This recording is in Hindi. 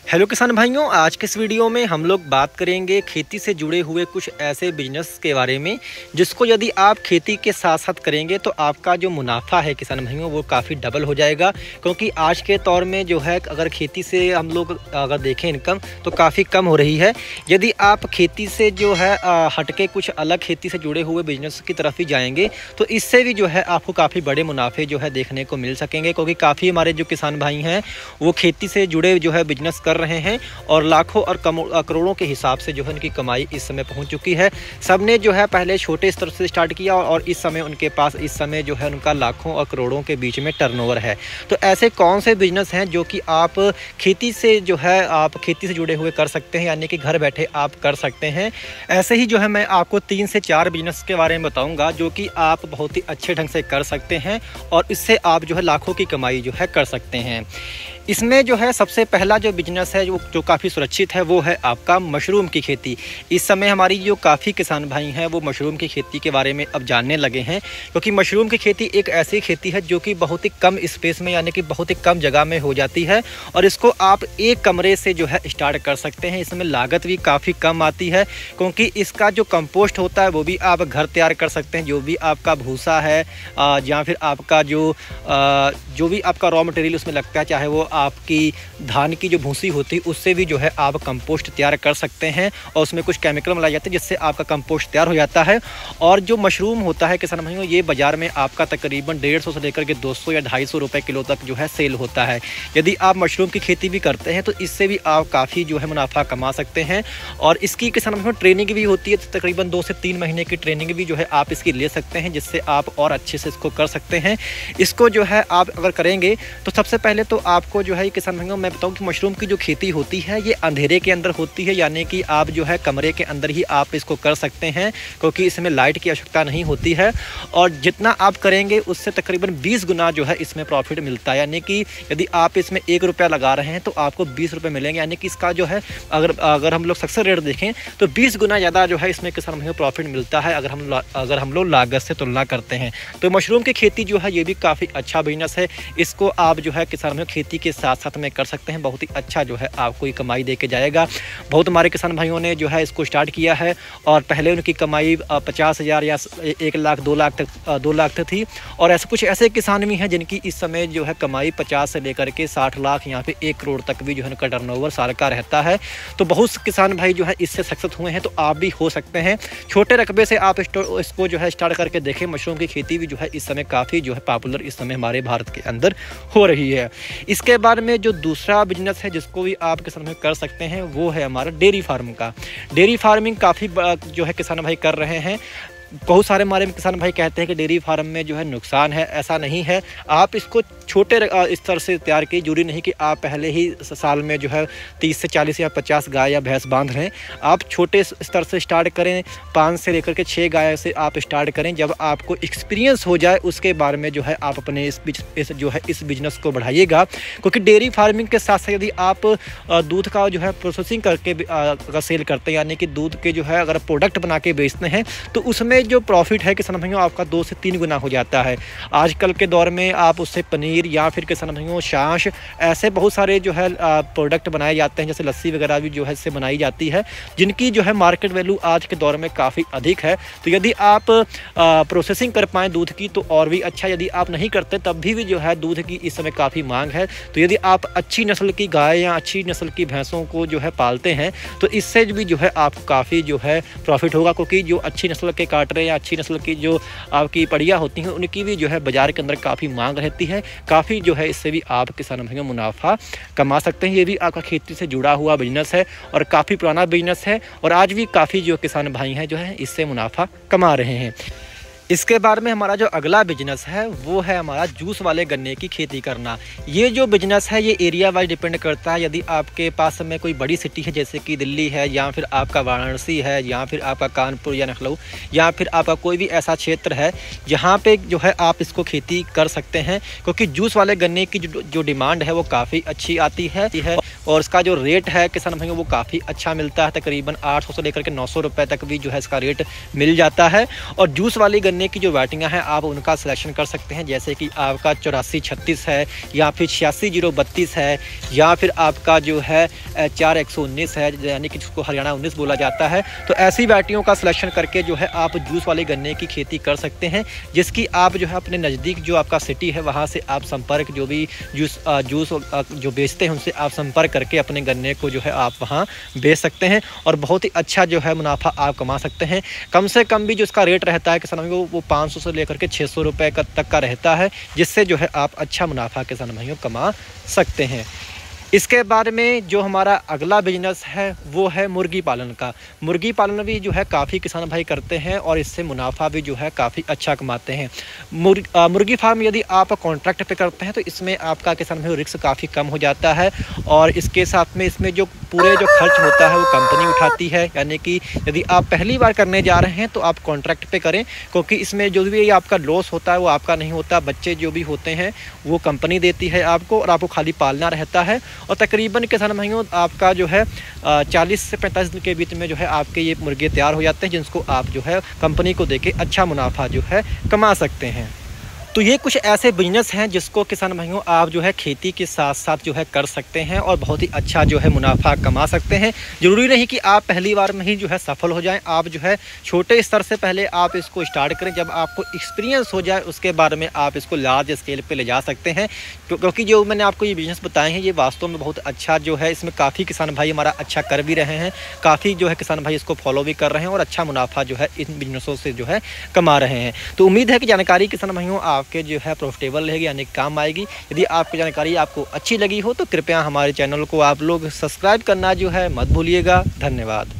हेलो किसान भाइयों, आज के इस वीडियो में हम लोग बात करेंगे खेती से जुड़े हुए कुछ ऐसे बिजनेस के बारे में जिसको यदि आप खेती के साथ साथ करेंगे तो आपका जो मुनाफा है किसान भाइयों वो काफ़ी डबल हो जाएगा। क्योंकि आज के दौर में जो है अगर खेती से हम लोग अगर देखें इनकम तो काफ़ी कम हो रही है। यदि आप खेती से जो है हटके कुछ अलग खेती से जुड़े हुए बिजनेस की तरफ ही जाएंगे तो इससे भी जो है आपको काफ़ी बड़े मुनाफे जो है देखने को मिल सकेंगे। क्योंकि काफ़ी हमारे जो किसान भाई हैं वो खेती से जुड़े जो है बिजनेस कर रहे हैं और लाखों और करोड़ों के हिसाब से जो है उनकी कमाई इस समय पहुंच चुकी है। सबने जो है पहले छोटे स्तर से स्टार्ट किया और इस समय उनके पास इस समय जो है उनका लाखों और करोड़ों के बीच में टर्नओवर है। तो ऐसे कौन से बिजनेस हैं जो कि आप खेती से जो है आप खेती से जुड़े हुए कर सकते हैं, यानी कि घर बैठे आप कर सकते हैं। ऐसे ही जो है मैं आपको 3 से 4 बिजनेस के बारे में बताऊंगा जो कि आप बहुत ही अच्छे ढंग से कर सकते हैं और इससे आप जो है लाखों की कमाई जो है कर सकते हैं। इसमें जो है सबसे पहला जो बिजनेस है जो काफ़ी सुरक्षित है वो है आपका मशरूम की खेती। इस समय हमारी जो काफ़ी किसान भाई हैं वो मशरूम की खेती के बारे में अब जानने लगे हैं। क्योंकि मशरूम की खेती एक ऐसी खेती है जो कि बहुत ही कम स्पेस में यानी कि बहुत ही कम जगह में हो जाती है और इसको आप एक कमरे से जो है स्टार्ट कर सकते हैं। इसमें लागत भी काफ़ी कम आती है क्योंकि इसका जो कंपोस्ट होता है वो भी आप घर तैयार कर सकते हैं। जो भी आपका भूसा है या फिर आपका जो भी आपका रॉ मटेरियल उसमें लगता है, चाहे वो आपकी धान की जो भूसी होती है उससे भी जो है आप कंपोस्ट तैयार कर सकते हैं और उसमें कुछ केमिकल मिलाए जाते हैं जिससे आपका कंपोस्ट तैयार हो जाता है। और जो मशरूम होता है किसान भाइयों ये बाज़ार में आपका तकरीबन 150 से लेकर के 200 या 250 रुपये किलो तक जो है सेल होता है। यदि आप मशरूम की खेती भी करते हैं तो इससे भी आप काफ़ी जो है मुनाफा कमा सकते हैं। और इसकी किसान भाइयों ट्रेनिंग भी होती है, तकरीबन 2 से 3 महीने की ट्रेनिंग भी जो है आप इसकी ले सकते हैं जिससे आप और अच्छे से इसको कर सकते हैं। इसको जो है आप अगर करेंगे तो सबसे पहले तो आपको जो है किसान भाइयों मैं बताऊं कि मशरूम की जो खेती होती है ये अंधेरे के अंदर होती है, यानी कि आप जो है कमरे के अंदर ही आप इसको कर सकते हैं क्योंकि इसमें लाइट की आवश्यकता नहीं होती है। और जितना आप करेंगे उससे तकरीबन 20 गुना जो है इसमें प्रॉफिट मिलता है। यानी कि यदि आप इसमें 1 रुपया लगा रहे हैं तो आपको 20 रुपये मिलेंगे। यानी कि इसका जो है अगर हम लोग सक्सेस रेट देखें तो 20 गुना ज़्यादा जो है इसमें किसान भाइयों प्रॉफिट मिलता है अगर हम लोग लागत से तुलना करते हैं। तो मशरूम की खेती जो है ये भी काफ़ी अच्छा बिजनेस है। इसको आप जो है किसान भाइयों खेती के साथ साथ में कर सकते हैं। बहुत ही अच्छा जो है आपको ये कमाई दे के जाएगा। बहुत हमारे किसान भाइयों ने जो है इसको स्टार्ट किया है और पहले उनकी कमाई 50,000 या 1 लाख 2 लाख तक थी। और ऐसे किसान भी हैं जिनकी इस समय जो है कमाई 50 से लेकर के 60 लाख या फिर 1 करोड़ तक भी जो है उनका टर्नओवर साल का रहता है। तो बहुत किसान भाई जो है इससे सक्सेस हुए हैं, तो आप भी हो सकते हैं। छोटे रकबे से आप इसको जो है स्टार्ट करके देखें। मशरूम की खेती भी जो है इस समय काफ़ी जो है पॉपुलर इस समय हमारे भारत के अंदर हो रही है। इसके बाद में जो दूसरा बिजनेस है जिसको भी आप किसान भाई कर सकते हैं वो है हमारा डेयरी फार्म का। डेयरी फार्मिंग काफ़ी जो है किसान भाई कर रहे हैं। बहुत सारे हमारे किसान भाई कहते हैं कि डेयरी फार्म में जो है नुकसान है, ऐसा नहीं है। आप इसको छोटे स्तर से तैयार की, जरूरी नहीं कि आप पहले ही साल में जो है 30 से 40 या 50 गाय या भैंस बांध रहे हैं। आप छोटे स्तर से स्टार्ट करें, 5 से लेकर के 6 गाय से आप स्टार्ट करें। जब आपको एक्सपीरियंस हो जाए उसके बारे में जो है आप अपने इस बिजनेस को बढ़ाइएगा। क्योंकि डेयरी फार्मिंग के साथ साथ यदि आप दूध का जो है प्रोसेसिंग करके अगर सेल करते हैं, यानी कि दूध के जो है अगर प्रोडक्ट बना के बेचते हैं तो उसमें जो प्रॉफिट है किसान भाइयों आपका 2 से 3 गुना हो जाता है। आजकल के दौर में आप उससे पनीर या फिर किसान भाइयों छाछ, ऐसे बहुत सारे जो है प्रोडक्ट बनाए जाते हैं, जैसे लस्सी वगैरह भी जो है इससे बनाई जाती है, जिनकी जो है मार्केट वैल्यू आज के दौर में काफ़ी अधिक है। तो यदि आप प्रोसेसिंग कर पाएँ दूध की तो और भी अच्छा। यदि आप नहीं करते तब भी जो है दूध की इस समय काफ़ी मांग है। तो यदि आप अच्छी नस्ल की गाय या अच्छी नस्ल की भैंसों को जो है पालते हैं तो इससे भी जो है आपको काफ़ी जो है प्रॉफिट होगा। क्योंकि जो अच्छी नस्ल के या अच्छी नस्ल की जो आपकी पड़िया होती हैं उनकी भी जो है बाजार के अंदर काफ़ी मांग रहती है। काफ़ी जो है इससे भी आप किसान भाइयों मुनाफा कमा सकते हैं। ये भी आपका खेती से जुड़ा हुआ बिजनेस है और काफ़ी पुराना बिजनेस है और आज भी काफ़ी जो किसान भाई हैं जो है इससे मुनाफा कमा रहे हैं। इसके बाद में हमारा जो अगला बिजनेस है वो है हमारा जूस वाले गन्ने की खेती करना। ये जो बिजनेस है ये एरिया वाइज डिपेंड करता है। यदि आपके पास में कोई बड़ी सिटी है जैसे कि दिल्ली है या फिर आपका वाराणसी है या फिर आपका कानपुर या लखनऊ या फिर आपका कोई भी ऐसा क्षेत्र है जहाँ पे जो है आप इसको खेती कर सकते हैं। क्योंकि जूस वाले गन्ने की जो डिमांड है वो काफ़ी अच्छी आती है। और इसका जो रेट है किसान भाइयों वो काफ़ी अच्छा मिलता है, तकरीबन 800 से लेकर के 900 रुपये तक भी जो है इसका रेट मिल जाता है। और जूस वाली गन्ने की जो वैरायटियाँ हैं आप उनका सिलेक्शन कर सकते हैं, जैसे कि आपका 8436 है या फिर 86032 है या फिर आपका जो है 4119 है, यानी कि जिसको हरियाणा 19 बोला जाता है। तो ऐसी वैरायटियों का सिलेक्शन करके जो है आप जूस वाले गन्ने की खेती कर सकते हैं, जिसकी आप जो है अपने नज़दीक जो आपका सिटी है वहाँ से आप संपर्क जो भी जूस जो बेचते हैं उनसे आप संपर्क करके अपने गन्ने को जो है आप वहाँ बेच सकते हैं और बहुत ही अच्छा जो है मुनाफा आप कमा सकते हैं। कम से कम भी जो इसका रेट रहता है किसान भाइयों वो 500 से लेकर के 600 रुपये तक का रहता है, जिससे जो है आप अच्छा मुनाफा किसान भाइयों कमा सकते हैं। इसके बाद में जो हमारा अगला बिजनेस है वो है मुर्गी पालन का। मुर्गी पालन भी जो है काफ़ी किसान भाई करते हैं और इससे मुनाफा भी जो है काफ़ी अच्छा कमाते हैं। मुर्गी फार्म यदि आप कॉन्ट्रैक्ट पे करते हैं तो इसमें आपका किसान भाई रिस्क काफ़ी कम हो जाता है और इसके साथ में इसमें जो पूरे जो खर्च होता है वो कंपनी उठाती है। यानी कि यदि आप पहली बार करने जा रहे हैं तो आप कॉन्ट्रैक्ट पे करें, क्योंकि इसमें जो भी आपका लॉस होता है वो आपका नहीं होता। बच्चे जो भी होते हैं वो कंपनी देती है आपको और आपको खाली पालना रहता है। और तकरीबन किसान भाइयों आपका जो है 40 से 45 दिन के बीच में जो है आपके ये मुर्गे तैयार हो जाते हैं, जिनको आप जो है कंपनी को देके अच्छा मुनाफा जो है कमा सकते हैं। तो ये कुछ ऐसे बिजनेस हैं जिसको किसान भाइयों आप जो है खेती के साथ साथ जो है कर सकते हैं और बहुत ही अच्छा जो है मुनाफा कमा सकते हैं। ज़रूरी नहीं कि आप पहली बार में ही जो है सफल हो जाएं, आप जो है छोटे स्तर से पहले आप इसको स्टार्ट करें। जब आपको एक्सपीरियंस हो जाए उसके बाद में आप इसको लार्ज स्केल पे ले जा सकते हैं, क्योंकि जो मैंने आपको ये बिज़नेस बताए हैं ये वास्तव में बहुत अच्छा जो है, इसमें काफ़ी किसान भाई हमारा अच्छा कर भी रहे हैं, काफ़ी जो है किसान भाई इसको फॉलो भी कर रहे हैं और अच्छा मुनाफा जो है इन बिजनेसों से जो है कमा रहे हैं। तो उम्मीद है कि जानकारी किसान भाइयों आपके जो है प्रॉफिटेबल रहेगी, यानी काम आएगी। यदि आपकी जानकारी आपको अच्छी लगी हो तो कृपया हमारे चैनल को आप लोग सब्सक्राइब करना जो है मत भूलिएगा। धन्यवाद।